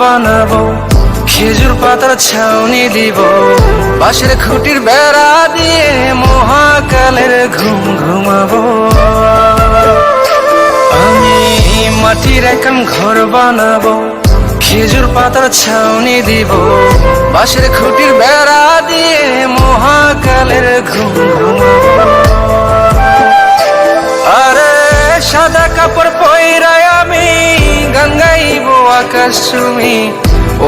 বানাবো, খেজুর পাতার ছাউনি দিব, বাঁশের খুঁটির বেড়া দিয়ে মহাকালের ঘুম ঘুমাবো। আমি মাটির এখন ঘর বানাবো, খেজুর পাতার ছাউনি দিব, বাঁশের খুঁটির বেড়া দিয়ে মহাকালের ঘুম ঘুমাবো। আরে সাদা কাপড় পইরায় আমি গান গাইবো আকাশ চুমি,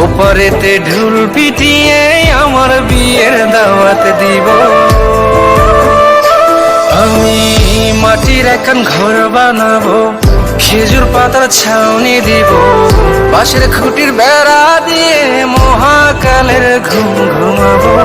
ওপারেতে ঢোল পিটিয়ে আমার বিয়ের দাওয়াত দিব। আমি মাটির এখন ঘর বানাবো, খেজুর পাতার ছাউনি দিব, বাঁশের খুঁটির বেড়া দিয়ে মহাকালের ঘুম ঘুমাবো।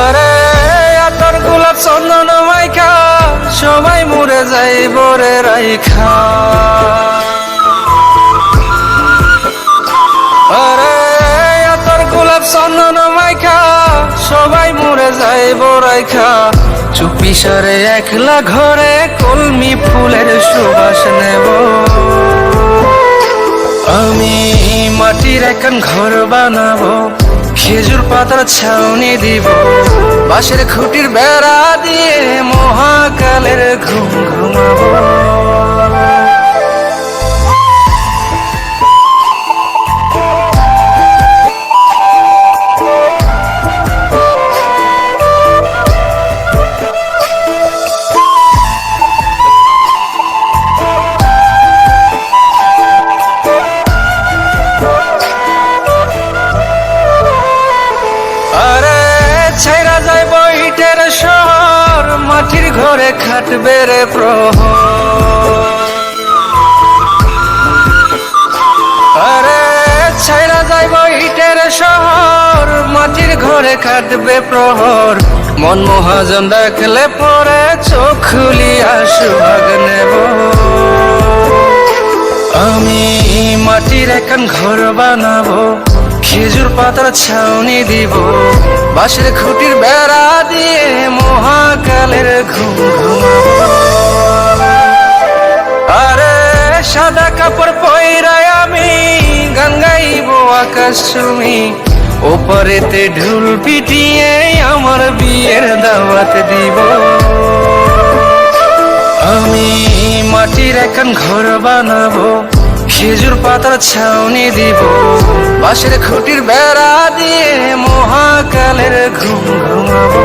আরে আতর গোলাপ চন্দন মাইখা সবাই মরে যাইব রে রাইখা। আরে আতর গোলাপ চন্দন মাইখা সবাই মরে যাইব রাইখা, চুপি সারে একলা ঘরে কলমি ফুলের সুবাস নেব। আমি মাটির এখন ঘর বানাবো, খেজুর পাতার ছাউনি দিব, বাঁশের খুঁটির বেড়া দিয়ে মহাকালের ঘুম ঘুমাবো। ছেড়া যাইব ইটের শহর, মাটির ঘরে খাটবে রে প্রহর। আরে ছেড়া যাইব ইটের শহর, মাটির ঘরে খাটবে প্রহর, মন মহাজন দেখলে পরে চোখ খুলিয়া সুভাগ নেব। আমি মাটির এখন ঘর বানাবো, খেজুর পাতার ছাউনি দিব, বাঁশের খুঁটির বেড়া দিয়ে মহাকালের ঘুম ঘুমাবো। আরে সাদা কাপড় পইরায় আমি গান গাইবো আকাশ চুমি, ওপারেতে ঢোল পিটিয়ে আমার বিয়ের দাওয়াত দিব। আমি মাটির এখন ঘর বানাবো, খেজুর পাতার ছাউনি দিব, বাঁশের খুঁটির বেড়া দিয়ে মহাকালের ঘুম ঘুমাবো।